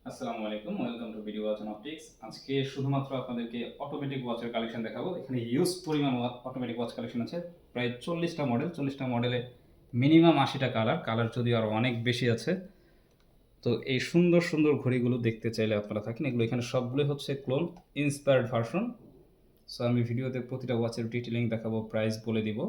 আসসালামু আলাইকুম, welcome to video watch and optics. আজকে শুধুমাত্র আপনাদেরকে অটোমেটিক ওয়াচের কালেকশন দেখাবো। এখানে হিউজ পরিমাণ অটোমেটিক ওয়াচ কালেকশন আছে, প্রায় 40টা মডেল। 40টা মডেলে মিনিমাম 80টা কালার যদিও আরও অনেক বেশি আছে। তো এই সুন্দর সুন্দর ঘড়িগুলো দেখতে চাইলে আপনারা থাকেন। এগুলো এখানে সবগুলোই হচ্ছে ক্লোন ইন্সপায়ার্ড ভার্সন। সো আমি ভিডিওতে প্রতিটা ওয়াচের ডিটেলিং দেখাবো, প্রাইস বলে দিব।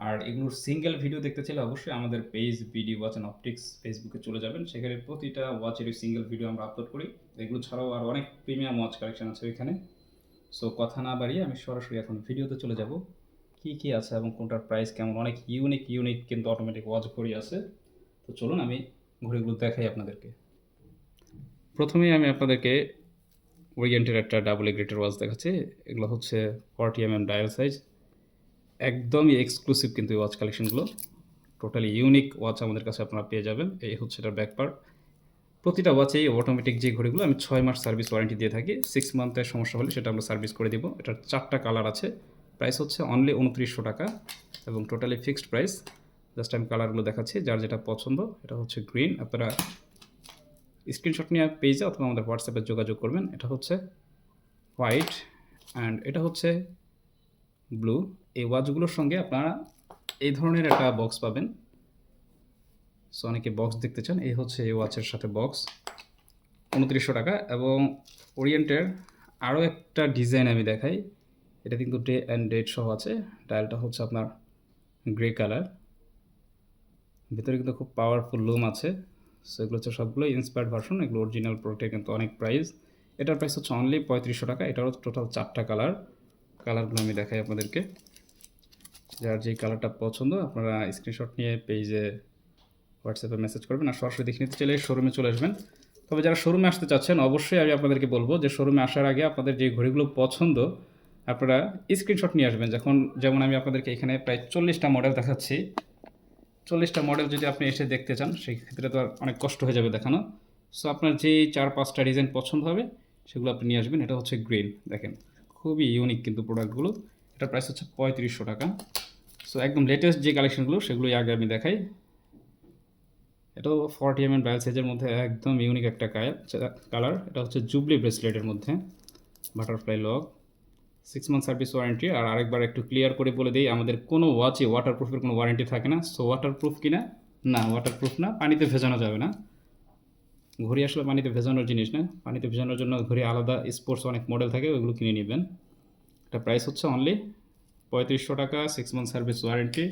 আর এগুলোর সিঙ্গেল ভিডিও দেখতে চাইলে অবশ্যই আমাদের page video watch and optics ফেসবুকে চলে যাবেন। সেখানে প্রতিটা ওয়াচেরই সিঙ্গেল ভিডিও আমরা আপলোড করি। এগুলো ছাড়াও আর অনেক প্রিমিয়াম ওয়াচ কালেকশন আছে এখানে। সো কথা না বাড়িয়ে আমি সরাসরি এখন ভিডিওতে চলে যাব, কি কি আছে এবং কোনটার প্রাইস কেমন। অনেক ইউনিক কিন্তু অটোমেটিক ওয়াচ ঘড়ি আছে। তো চলুন আমি ঘড়িগুলো দেখাই আপনাদেরকে। প্রথমেই আমি আপনাদেরকে ওরিয়েন্টের একটা ডাবল গ্রেটের ওয়াচ দেখাচ্ছি। এগুলো হচ্ছে 40 ডায়াল সাইজ, একদমই এক্সক্লুসিভ কিন্তু এই ওয়াচ কালেকশনগুলো। টোটালি ইউনিক ওয়াচ আমাদের কাছে আপনারা পেয়ে যাবেন। এই হচ্ছে এটার ব্যাক পার্ট। প্রতিটা ওয়াচেই অটোমেটিক যে ঘড়িগুলো আমি 6 মাস সার্ভিস ওয়ারেন্টি দিয়ে থাকি। 6 মান্থের সমস্যা হলে সেটা আমরা সার্ভিস করে দিব। এটার 4টা কালার আছে। প্রাইস হচ্ছে অনলি 2900 টাকা এবং টোটালি ফিক্সড প্রাইস। জাস্ট আমি কালারগুলো দেখাচ্ছি, যার যেটা পছন্দ। এটা হচ্ছে গ্রিন, আপনারা স্ক্রিনশট নিয়ে পেজে অথবা আমাদের হোয়াটসঅ্যাপে যোগাযোগ করবেন। এটা হচ্ছে হোয়াইট অ্যান্ড এটা হচ্ছে ব্লু। এই ওয়াচগুলোর সঙ্গে আপনারা এই ধরনের একটা বক্স পাবেন। সো অনেকে বক্স দেখতে চান, এই হচ্ছে এই ওয়াচের সাথে বক্স, 2900 টাকা। এবং ওরিয়েন্টের আরও একটা ডিজাইন আমি দেখাই। এটা কিন্তু ডে অ্যান্ড ডেট সহ আছে। ডায়ালটা হচ্ছে আপনার গ্রে কালার, ভিতরে কিন্তু খুব পাওয়ারফুল লুম আছে। সো এগুলো হচ্ছে সবগুলো ইন্সপায়ার্ড ভার্সন। এগুলো অরিজিনাল প্রোডাক্টের কিন্তু অনেক প্রাইস। এটার প্রাইস হচ্ছে অনলি 3500 টাকা। এটারও টোটাল 4টা কালারগুলো আমি দেখাই আপনাদেরকে। যার যেই কালারটা পছন্দ আপনারা স্ক্রিনশট নিয়ে পেজে হোয়াটসঅ্যাপে মেসেজ করবেন। আর সরাসরি দেখে নিতে চাইলে শোরুমে চলে আসবেন। তবে যারা শোরুমে আসতে চাচ্ছেন, অবশ্যই আমি আপনাদেরকে বলবো যে শোরুমে আসার আগে আপনাদের যে ঘড়িগুলো পছন্দ আপনারা স্ক্রিনশট নিয়ে আসবেন। যেমন আমি আপনাদেরকে এখানে প্রায় 40টা মডেল দেখাচ্ছি। 40টা মডেল যদি আপনি এসে দেখতে চান, সেই ক্ষেত্রে তো আর অনেক কষ্ট হয়ে যাবে দেখানো। সো আপনার যেই 4-5টা ডিজাইন পছন্দ হবে সেগুলো আপনি নিয়ে আসবেন। এটা হচ্ছে গ্রিন, দেখেন খুবই ইউনিক কিন্তু প্রোডাক্টগুলো। এটার প্রাইস হচ্ছে 3500 টাকা। সো একদম লেটেস্ট যে কালেকশনগুলো সেগুলোই আগে আমি দেখাই। এটাও 40 ডায়াল সাইজের মধ্যে একদম ইউনিক একটা কালার। এটা হচ্ছে জুবলি ব্রেসলেটের মধ্যে, butterfly lock, 6 month service warranty. আর আরেকবার একটু ক্লিয়ার করে বলে দিই, আমাদের কোনো ওয়াচে ওয়াটারপ্রুফের কোনো ওয়ারেন্টি থাকে না। সো ওয়াটারপ্রুফ কিনা না, ওয়াটারপ্রুফ না, পানিতে ভেজানো যাবে না। ঘড়ি আসলে পানিতে ভেজানোর জিনিস না। পানিতে ভেজানোর জন্য ঘড়ি আলাদা স্পোর্টস অনেক মডেল থাকে, ওইগুলো কিনে নেবেন। এটা প্রাইস হচ্ছে অনলি 3500 টাকা, 6 মান্থ সার্ভিস ওয়ারেন্টি,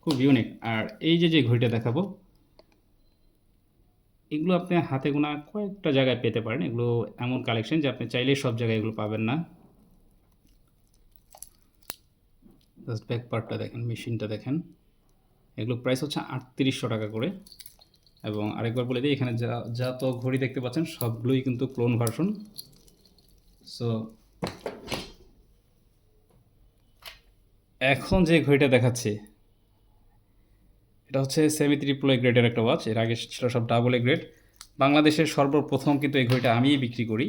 খুব ইউনিক। আর এই যে ঘড়িটা দেখাবো, এগুলো আপনি হাতে গোনা কয়েকটা জায়গায় পেতে পারেন। এগুলো এমন কালেকশন যে আপনি চাইলেই সব জায়গায় এগুলো পাবেন না। জাস্ট ব্যাক পার্টটা দেখেন, মেশিনটা দেখেন। এগুলো প্রাইস হচ্ছে 3800 টাকা করে। এবং আরেকবার বলে দিই, এখানে যা তো ঘড়ি দেখতে পাচ্ছেন সবগুলোই কিন্তু ক্লোন ভার্সন। সো এখন যে ঘড়িটা দেখাচ্ছি এটা হচ্ছে সেমি ট্রিপল এ গ্রেডের একটা ওয়াচ। এর আগে ছিল সব ডাবল এ গ্রেড। বাংলাদেশের সর্বপ্রথম কিন্তু এই ঘড়িটা আমিই বিক্রি করি।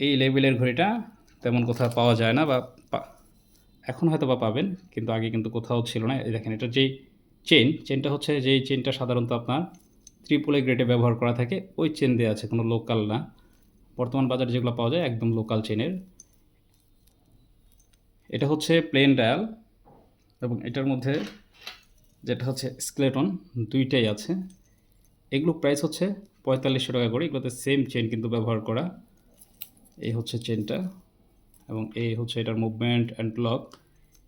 এই লেভেলের ঘড়িটা তেমন কোথাও পাওয়া যায় না, বা এখন হয়তো বা পাবেন, কিন্তু আগে কিন্তু কোথাও ছিল না। এই দেখেন, এটা যেই চেনটা হচ্ছে, যেই চেনটা সাধারণত আপনার ট্রিপল এ গ্রেডে ব্যবহার করা থাকে, ওই চেন দেওয়া আছে, কোনো লোকাল না। বর্তমান বাজারে যেগুলো পাওয়া যায় একদম লোকাল চেনের। এটা হচ্ছে প্লেন ডায়াল এবং এটার মধ্যে যেটা হচ্ছে স্কেলেটন, দুইটাই আছে। এগুলো প্রাইস হচ্ছে 4500 টাকা করে। এগুলোতে সেম চেন কিন্তু ব্যবহার করা। এই হচ্ছে চেনটা এবং এই হচ্ছে এটার মুভমেন্ট অ্যান্ড লক।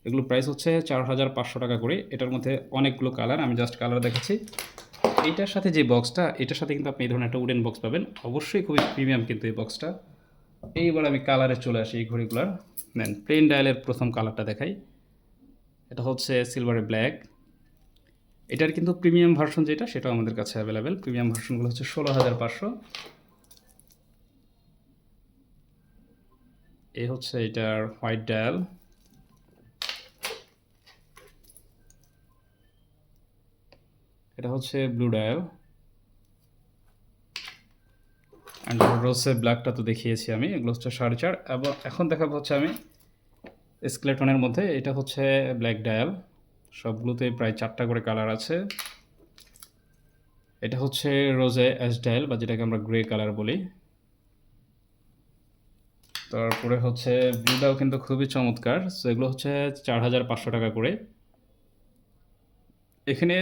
এগুলো প্রাইস হচ্ছে 4500 টাকা করে। এটার মধ্যে অনেকগুলো কালার, আমি জাস্ট কালার দেখাচ্ছি। এইটার সাথে যে বক্সটা, এটার সাথে কিন্তু আপনি এই ধরনের একটা উডেন বক্স পাবেন। অবশ্যই খুবই প্রিমিয়াম কিন্তু এই বক্সটা। এইবার আমি কালারে চলে আসি এই ঘড়িগুলার। দেন প্লেন ডায়ালের প্রথম কালারটা দেখাই। এটা হচ্ছে সিলভারে ব্ল্যাক। এটার কিন্তু প্রিমিয়াম ভার্সন যেটা, সেটাও আমাদের কাছে অ্যাভেলেবেল। প্রিমিয়াম ভার্সনগুলো হচ্ছে 16500। এই হচ্ছে এটার হোয়াইট ডায়াল। এটা হচ্ছে ব্লু ডায়াল অ্যান্ড রোসে ব্ল্যাকটা তো দেখিয়েছি আমি। এগুলো হচ্ছে 4.5। এবং এখন দেখাবো হচ্ছে আমি স্কেলেটনের মধ্যে। এটা হচ্ছে ব্ল্যাক ডায়াল। সবগুলোতে প্রায় 4টা করে কালার আছে। এটা হচ্ছে রোজে স্টাইল বা যেটাকে আমরা গ্রে কালার বলি। তারপরে হচ্ছে ব্লুটাও কিন্তু খুবই চমৎকার। সো এগুলো হচ্ছে 4500 টাকা করে। এখানে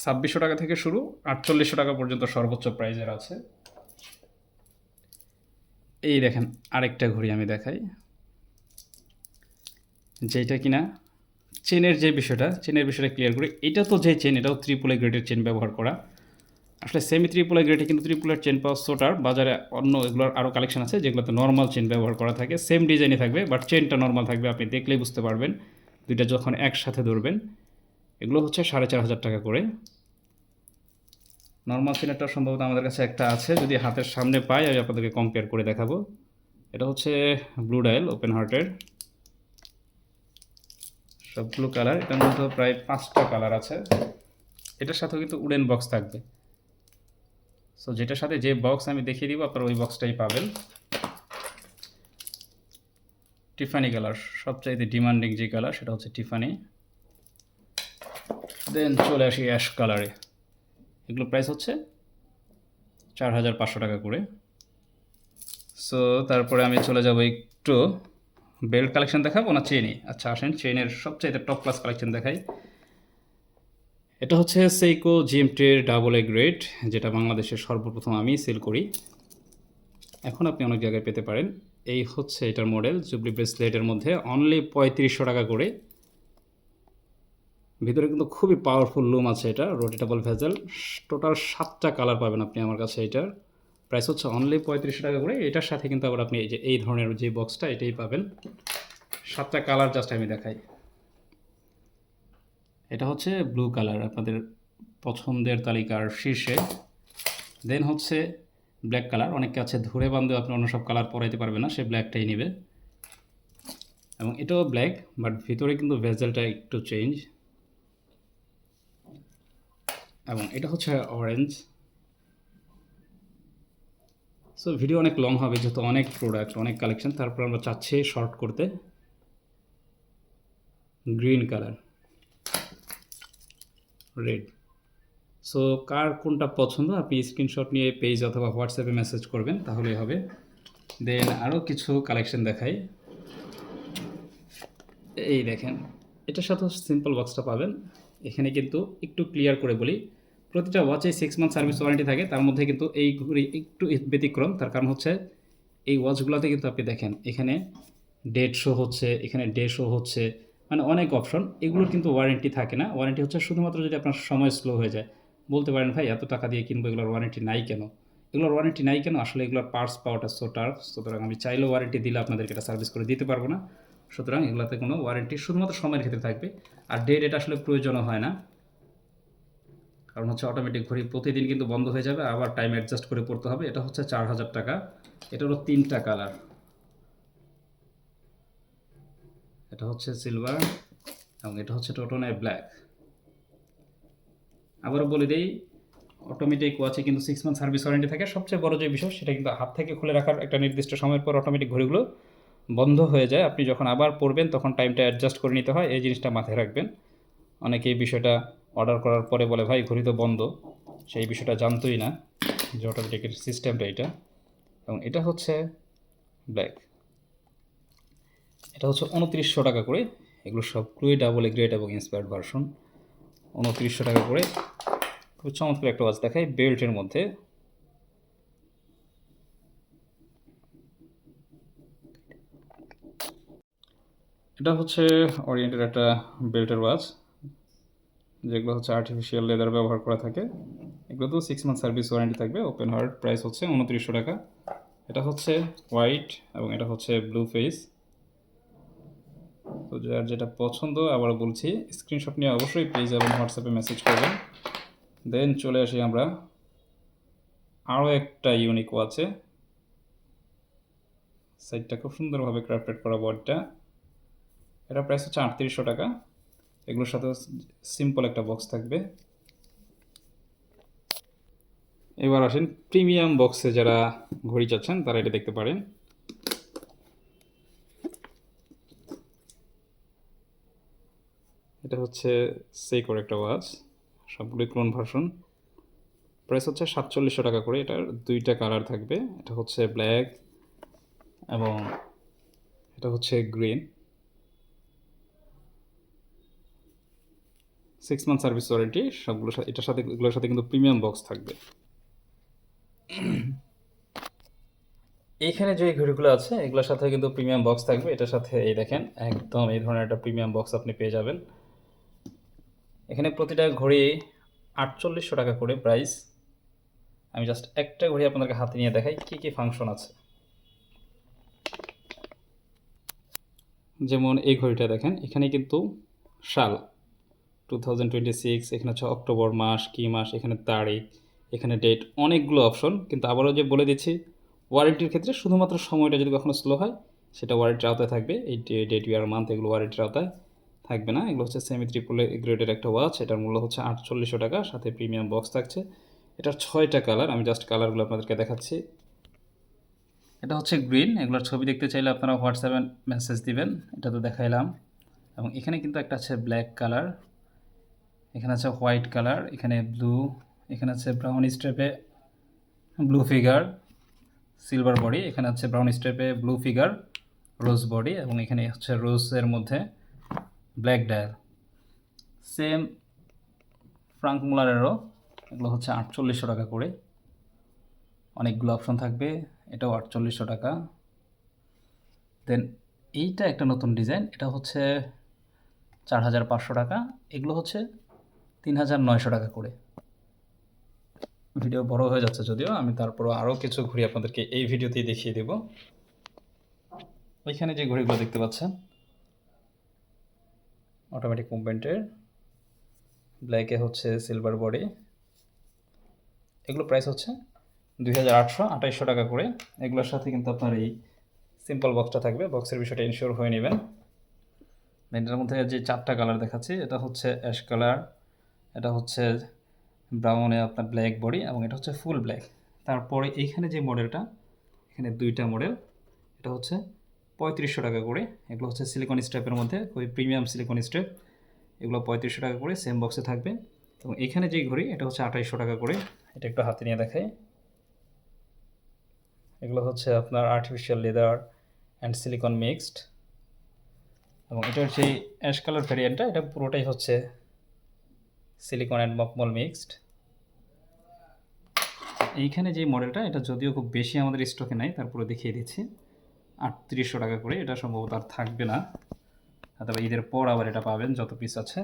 2600 টাকা থেকে শুরু, 4800 টাকা পর্যন্ত সর্বোচ্চ প্রাইজের আছে। এই দেখেন আরেকটা ঘড়ি আমি দেখাই, যেটা কিনা চেনের বিষয়টা ক্লিয়ার করি। এটা তো যে চেন, এটাও ত্রিপল গ্রেডের চেন ব্যবহার করা। আসলে সেমি ত্রিপল গ্রেডে কিন্তু ত্রিপলের চেন পাওয়া সোটার বাজারে অন্য এগুলোর আরও কালেকশন আছে যেগুলোতে নর্মাল চেন ব্যবহার করা থাকে, সেম ডিজাইনে থাকবে বাট চেনটা নর্মাল থাকবে, আপনি দেখলেই বুঝতে পারবেন দুইটা যখন একসাথে ধরবেন। এগুলো হচ্ছে 4500 টাকা করে। নর্মাল চেনেরটা সম্ভবত আমাদের কাছে একটা আছে, যদি হাতের সামনে পাই আমি আপনাদেরকে কম্পেয়ার করে দেখাবো। এটা হচ্ছে ব্লু ডায়াল ওপেন হার্টের, সবগুলো কালার, এটার মধ্যে প্রায় 5টা কালার আছে। এটার সাথেও কিন্তু উডেন বক্স থাকবে। সো যেটার সাথে যে বক্স আমি দেখিয়ে দিব আপনারা ওই বক্সটাই পাবেন। টিফানি কালার সবচাইতে ডিমান্ডিং যে কালার সেটা হচ্ছে টিফানি। দেন চলে আসি অ্যাশ কালারে, এগুলো প্রাইস হচ্ছে 4500 টাকা করে। সো তারপরে আমি চলে যাব একটু বেল্ট কালেকশন দেখাবো না চেনই, আচ্ছা আসেন চেনের সবচাইতে টপ ক্লাস কালেকশন দেখাই। এটা হচ্ছে সেইকো জিএমটির ডাবল এ গ্রেড, যেটা বাংলাদেশের সর্বপ্রথম আমি সেল করি, এখন আপনি অনেক জায়গায় পেতে পারেন। এই হচ্ছে এটার মডেল, জুবলি ব্রেসলেটের মধ্যে অনলি 3500 টাকা করে। ভিতরে কিন্তু খুবই পাওয়ারফুল লুম আছে, এটা রোটেটেবল ভেজেল, টোটাল 7টা কালার পাবেন আপনি আমার কাছে। এটার প্রাইস হচ্ছে অনলি 3500 টাকা করে। এটার সাথে কিন্তু আবার আপনি এই ধরনের যে বক্সটা এটাই পাবেন। 7টা কালার জাস্ট আমি দেখাই। এটা হচ্ছে ব্লু কালার আপনাদের পছন্দের তালিকার শীর্ষে। দেন হচ্ছে ব্ল্যাক কালার, অনেকে আছে ধরে বান্ধব আপনি অন্য সব কালার পরাইতে পারবে না, সে ব্ল্যাকটাই নেবে। এবং এটাও ব্ল্যাক বাট ভিতরে কিন্তু ভেজেলটা একটু চেঞ্জ। এবং এটা হচ্ছে অরেঞ্জ। সো ভিডিও অনেক লং হবে যেহেতু অনেক প্রোডাক্ট অনেক কালেকশন, তারপর আমরা চাচ্ছি শর্ট করতে। Green colour, red. সো কার কোনটা পছন্দ আপনি স্ক্রিনশট নিয়ে পেজ অথবা হোয়াটসঅ্যাপে মেসেজ করবেন তাহলেই হবে। দেন আরও কিছু কালেকশন দেখাই। এই দেখেন এটার সাথে সিম্পল বক্সটা পাবেন। এখানে কিন্তু একটু ক্লিয়ার করে বলি, প্রতিটা ওয়াচে 6 মান্থ সার্ভিস ওয়ারেন্টি থাকে, তার মধ্যে কিন্তু এই ঘড়ি একটু ব্যতিক্রম। তার কারণ হচ্ছে এই ওয়াচগুলোতে কিন্তু আপনি দেখেন এখানে ডেট শো হচ্ছে, এখানে ডে শো হচ্ছে, মানে অনেক অপশন। এগুলোর কিন্তু ওয়ারেন্টি থাকে না, ওয়ারেন্টি হচ্ছে শুধুমাত্র যদি আপনার সময় স্লো হয়ে যায়। বলতে পারেন ভাই এত টাকা দিয়ে কিনবো এগুলোর ওয়ারেন্টি নাই কেন? এগুলোর ওয়ারেন্টি নাই কেন, আসলে এগুলোর পার্টস পাওয়াটা সো টাফ, সুতরাং আমি চাইলেও ওয়ারেন্টি দিলে আপনাদেরকে এটা সার্ভিস করে দিতে পারবো না। সুতরাং এগুলোতে কোনো ওয়ারেন্টি শুধুমাত্র সময়ের ক্ষেত্রে থাকবে। আর ডেট এটা আসলে প্রয়োজনও হয় না, কারণ হচ্ছে অটোমেটিক ঘড়ি প্রতিদিন কিন্তু বন্ধ হয়ে যাবে, আবার টাইম অ্যাডজাস্ট করে পড়তে হবে। এটা হচ্ছে 4000 টাকা। এটারও 3টা কালার, এটা হচ্ছে সিলভার এবং এটা হচ্ছে টোটনে ব্ল্যাক। আবারও বলে দিই, অটোমেটিক ওয়াচে কিন্তু 6 মান্থ সার্ভিস ওয়ারেন্টি থাকে। সবচেয়ে বড় যে বিষয় সেটা কিন্তু হাত থেকে খুলে রাখার একটা নির্দিষ্ট সময়ের পর অটোমেটিক ঘড়িগুলো বন্ধ হয়ে যায়। আপনি যখন আবার পড়বেন তখন টাইমটা অ্যাডজাস্ট করে নিতে হয়, এই জিনিসটা মাথায় রাখবেন। অনেকে এই বিষয়টা অর্ডার করার পরে বলে ভাই ঘড়ি তো বন্ধ, সেই বিষয়টা জানতোই না যে অটোমেটিকের সিস্টেমটা এটা। এবং এটা হচ্ছে ব্ল্যাক, এটা হচ্ছে 2900 টাকা করে। এগুলো সবগুলোই ডাবল এ গ্রেড এবং ইন্সপায়ার্ড ভার্সন। 2900 টাকা করে। খুব চমৎকার একটা ওয়াচ দেখায় বেল্টের মধ্যে। এটা হচ্ছে ওরিয়েন্টের একটা বেল্টের ওয়াচ, যেগুলো হচ্ছে আর্টিফিশিয়াল লেদার ব্যবহার করা থাকে। এগুলো তো 6 মান্থ সার্ভিস ওয়ারেন্টি থাকবে। ওপেন হার্ট, প্রাইস হচ্ছে 2900 টাকা। এটা হচ্ছে হোয়াইট এবং এটা হচ্ছে ব্লু ফেস। তো যার যেটা পছন্দ আবার বলছি স্ক্রিনশট নিয়ে অবশ্যই পেজ এবং হোয়াটসঅ্যাপে মেসেজ করবেন। দেন চলে আসি আমরা আরও একটা ইউনিক ওয়াচে। সাইডটা খুব সুন্দরভাবে ক্রাফটেড করা বডিটা। এটা প্রাইস হচ্ছে 3800 টাকা। এগুলোর সাথে সিম্পল একটা বক্স থাকবে। এবার আসেন প্রিমিয়াম বক্সে যারা ঘড়ি চাচ্ছেন তারা এটা দেখতে পারেন। এটা হচ্ছে সেইকোর একটা ওয়াচ, সবগুলোই ক্লোন ভার্সন। প্রাইস হচ্ছে 4700 টাকা করে। এটার দুইটা কালার থাকবে, এটা হচ্ছে ব্ল্যাক এবং এটা হচ্ছে গ্রিন। 6 মান্থ সার্ভিস ওয়ারেন্টি সবগুলো। এটার সাথে এগুলোর সাথে কিন্তু প্রিমিয়াম বক্স থাকবে। এইখানে যে ঘড়িগুলো আছে এগুলোর সাথে কিন্তু প্রিমিয়াম বক্স থাকবে। এটার সাথে এই দেখেন একদম এই ধরনের একটা প্রিমিয়াম বক্স আপনি পেয়ে যাবেন। এখানে প্রতিটা ঘড়ি 4800 টাকা করে প্রাইস। আমি জাস্ট একটা ঘড়ি আপনাদেরকে হাতে নিয়ে দেখাই কী কী ফাংশন আছে। যেমন এই ঘড়িটা দেখেন, এখানে কিন্তু সাল 2026, এখানে হচ্ছে অক্টোবর মাস, কি মাস, এখানে তারিখ, এখানে ডেট, অনেকগুলো অপশন। কিন্তু আবারও যে বলে দিচ্ছি, ওয়ারেন্টির ক্ষেত্রে শুধুমাত্র সময়টা যদি কখনো স্লো হয় সেটা ওয়ারেন্টির আওতায় থাকবে। এই ডেট, ইয়ার, মান্থ এগুলো ওয়ারেন্টির আওতায় থাকবে না। এগুলো হচ্ছে সেমি ট্রিপল গ্রেডের একটা ওয়াচ। এটার মূল্য হচ্ছে 4800 টাকা, সাথে প্রিমিয়াম বক্স থাকছে। এটার 6টা কালার, আমি জাস্ট কালারগুলো আপনাদেরকে দেখাচ্ছি। এটা হচ্ছে গ্রিন। এগুলোর ছবি দেখতে চাইলে আপনারা হোয়াটসঅ্যাপে মেসেজ দিবেন, এটা তো দেখাইলাম। এবং এখানে কিন্তু একটা আছে ব্ল্যাক কালার, এখানে আছে হোয়াইট কালার, এখানে ব্লু, এখানে আছে ব্রাউন স্ট্রেপে ব্লু ফিগার সিলভার বডি, এখানে আছে ব্রাউন স্ট্রেপে ব্লু ফিগার রোজ বডি, এবং এখানে হচ্ছে রোজের মধ্যে ব্ল্যাক ডায়াল। সেম ফ্রাঙ্ক মুলারেরও, এগুলো হচ্ছে 4800 টাকা করে। অনেকগুলো অপশন থাকবে, এটাও 4800 টাকা। দেন এইটা একটা নতুন ডিজাইন, এটা হচ্ছে 4500 টাকা। এগুলো হচ্ছে 3900 টাকা করে। ভিডিও বড় হয়ে যাচ্ছে যদিও, আমি তারপরও আরও কিছু ঘড়ি আপনাদেরকে এই ভিডিওতেই দেখিয়ে দেব। ওইখানে যে ঘড়িগুলো দেখতে পাচ্ছেন অটোমেটিক মুভমেন্টের, ব্ল্যাকে হচ্ছে সিলভার বডি, এগুলো প্রাইস হচ্ছে 2800 টাকা করে। এগুলোর সাথে কিন্তু আপনার এই সিম্পল বক্সটা থাকবে, বক্সের বিষয়টা ইনশিওর হয়ে নেবেন। এটার মধ্যে যে 4টা কালার দেখাচ্ছি, এটা হচ্ছে অ্যাশ কালার, এটা হচ্ছে ব্রাউনে আপনার ব্ল্যাক বডি, এবং এটা হচ্ছে ফুল ব্ল্যাক। তারপরে এইখানে যে মডেলটা, এখানে 2টা মডেল, এটা হচ্ছে 3500 টাকা করে। এগুলো হচ্ছে সিলিকন স্ট্র্যাপের মধ্যে, খুবই প্রিমিয়াম সিলিকন স্ট্র্যাপ। এগুলো 3500 টাকা করে, সেম বক্সে থাকবে। এবং এখানে যেই ঘড়ি, এটা হচ্ছে 2800 টাকা করে। এটা একটু হাতে নিয়ে দেখাই। এগুলো হচ্ছে আপনার artificial leather and silicon mixed, এবং এটার যেই অ্যাশ কালার ভ্যারিয়েন্টটা, এটা পুরোটাই হচ্ছে সিলিকন অ্যান্ড মকমল মিক্সড। এইখানে যে মডেলটা, এটা যদিও খুব বেশি আমাদের স্টকে নাই, তারপরে দেখিয়ে দিচ্ছি। 3800 টাকা করে, এটা সম্ভবত আর থাকবে না, অথবা ঈদের পর আবার এটা পাবেন যত পিস আছে।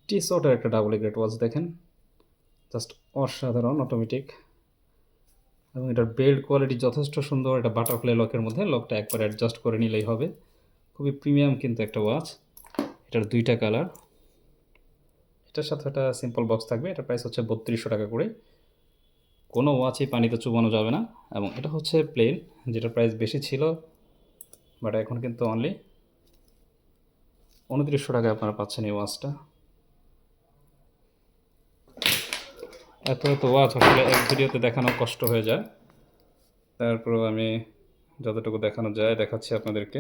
টি-শর্টের একটা ডাবল গ্রেড ওয়াচ দেখেন, জাস্ট অসাধারণ, অটোমেটিক, এবং এটার বেল্ট কোয়ালিটি যথেষ্ট সুন্দর। এটা বাটারফ্লাই লকের মধ্যে, লকটা একবার অ্যাডজাস্ট করে নিলেই হবে। খুবই প্রিমিয়াম কিন্তু একটা ওয়াচ। এটার 2টা কালার, এটার সাথে একটা সিম্পল বক্স থাকবে। এটার প্রাইস হচ্ছে 3200 টাকা করে। কোনো ওয়াচই পানিতে চুবানো যাবে না। এবং এটা হচ্ছে প্লেন, যেটার প্রাইস বেশি ছিল, বাট এখন কিন্তু অনলি 2900 টাকায় আপনারা পাচ্ছেন এই ওয়াচটা। এত ওয়াচ আসলে এক ভিডিওতে দেখানো কষ্ট হয়ে যায়, তারপরেও আমি যতটুকু দেখানো যায় দেখাচ্ছি আপনাদেরকে।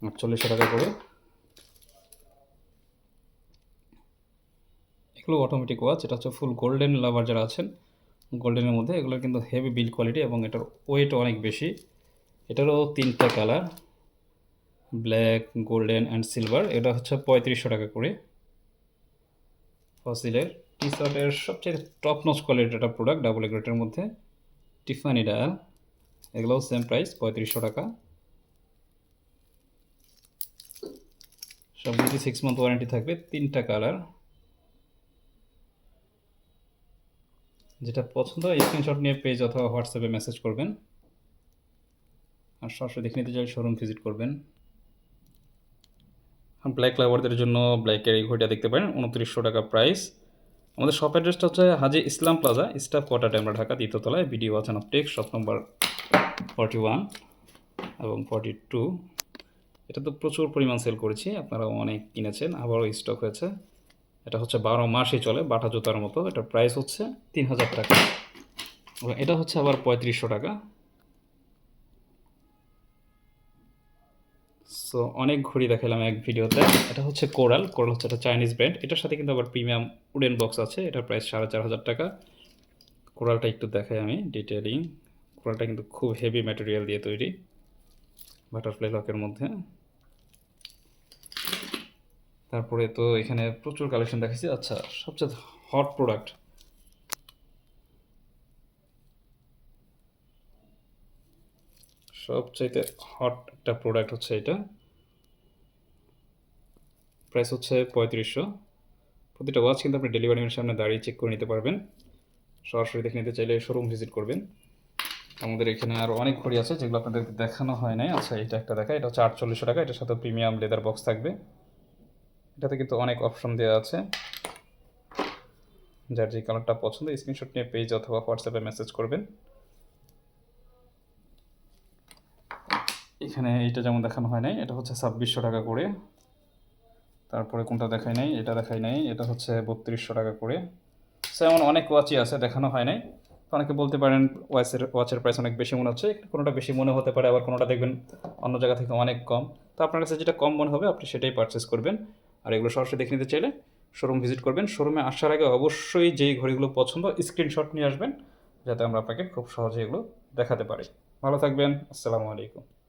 4800 টাকা করে। এগুলো অটোমেটিক ওয়াচ। এটা হচ্ছে ফুল গোল্ডেন লাভার যারা আছেন, গোল্ডেনের মধ্যে, এগুলোর কিন্তু হেভি বিল্ড কোয়ালিটি, এবং এটার ওয়েটও অনেক বেশি। এটারও 3টা colour, black, golden and silver. এটা হচ্ছে 3500 টাকা করে। ফসিলের টি-শার্টের সবচেয়ে টপ নচ কোয়ালিটির একটা প্রোডাক্ট, ডাবল গ্রেডের মধ্যে, টিফানি ডায়াল। এগুলোও সেম প্রাইস, 3500 টাকা। সবগুলোতে 6 মান্থ ওয়ারেন্টি থাকবে। 3টা কালার, যেটা পছন্দ হয় স্ক্রিনশট নিয়ে পেজ অথবা হোয়াটসঅ্যাপে মেসেজ করবেন। আর সরাসরি দেখে নিতে চাইলে শোরুম ভিজিট করবেন। ব্ল্যাক লাভারদের জন্য ব্ল্যাকের এই ঘড়িটা দেখতে পারেন, 2900 টাকা প্রাইস। আমাদের শপ অ্যাড্রেসটা হচ্ছে হাজি ইসলাম প্লাজা, স্টাফ কোয়ার্টার, আমরা ঢাকা 3য় তলায়, BD watch and optics, shop number 41 এবং 42। এটা তো প্রচুর পরিমাণ সেল করেছি, আপনারা অনেক কিনেছেন, আবারও স্টক হয়েছে। এটা হচ্ছে 12 মাসই চলে, বাটা জুতার মতো। এটার প্রাইস হচ্ছে 3000 টাকা। এটা হচ্ছে আবার 3500 টাকা। সো অনেক ঘড়ি দেখালাম এক ভিডিওতে। এটা হচ্ছে কোরাল হচ্ছে একটা চাইনিজ ব্র্যান্ড। এটার সাথে কিন্তু আবার প্রিমিয়াম উডেন বক্স আছে। এটার প্রাইস 4,500 টাকা। কোরালটা একটু দেখাই আমি ডিটেইলিং। কোরালটা কিন্তু খুব হেভি ম্যাটেরিয়াল দিয়ে তৈরি, বাটারফ্লাই লকের মধ্যে। তারপরে তো এখানে প্রচুর কালেকশন দেখেছি। আচ্ছা, সবচেয়ে হট প্রোডাক্ট, সবচাইতে হট একটা প্রোডাক্ট হচ্ছে এটা। প্রাইস হচ্ছে 3500। প্রতিটা ওয়াচ কিন্তু আপনি ডেলিভারি ম্যানের সামনে দাঁড়িয়ে চেক করে নিতে পারবেন। সরাসরি দেখে নিতে চাইলে শোরুম ভিজিট করবেন। আমাদের এখানে আরও অনেক ঘড়ি আছে যেগুলো আপনাদেরকে দেখানো হয় নাই। আচ্ছা, এটা একটা দেখা, এটা হচ্ছে 4800 টাকা। এটার সাথে প্রিমিয়াম লেদার বক্স থাকবে। এটাতে কিন্তু অনেক অপশন দেওয়া আছে। যার যে কালারটা পছন্দ স্ক্রিনশট নিয়ে পেজ অথবা হোয়াটসঅ্যাপে মেসেজ করবেন। এখানে এইটা যেমন দেখানো হয় নাই, এটা হচ্ছে 2600 টাকা করে। তারপরে কোনটা দেখাই নাই, এটা দেখাই নাই, এটা হচ্ছে 3200 টাকা করে। সো এমন অনেক ওয়াচই আছে, দেখানো হয় নাই। তো অনেকে বলতে পারেন ওয়াচের প্রাইস অনেক বেশি মনে হচ্ছে। কোনোটা বেশি মনে হতে পারে, আবার কোনোটা দেখবেন অন্য জায়গা থেকে অনেক কম। তো আপনার কাছে যেটা কম মনে হবে আপনি সেটাই পারচেস করবেন। আর এগুলো সরাসরি দেখে নিতে চাইলে শোরুম ভিজিট করবেন। শোরুমে আসার আগে অবশ্যই যেই ঘড়িগুলো পছন্দ স্ক্রিনশট নিয়ে আসবেন, যাতে আমরা আপনাকে খুব সহজে এগুলো দেখাতে পারি। ভালো থাকবেন। আসসালামু আলাইকুম।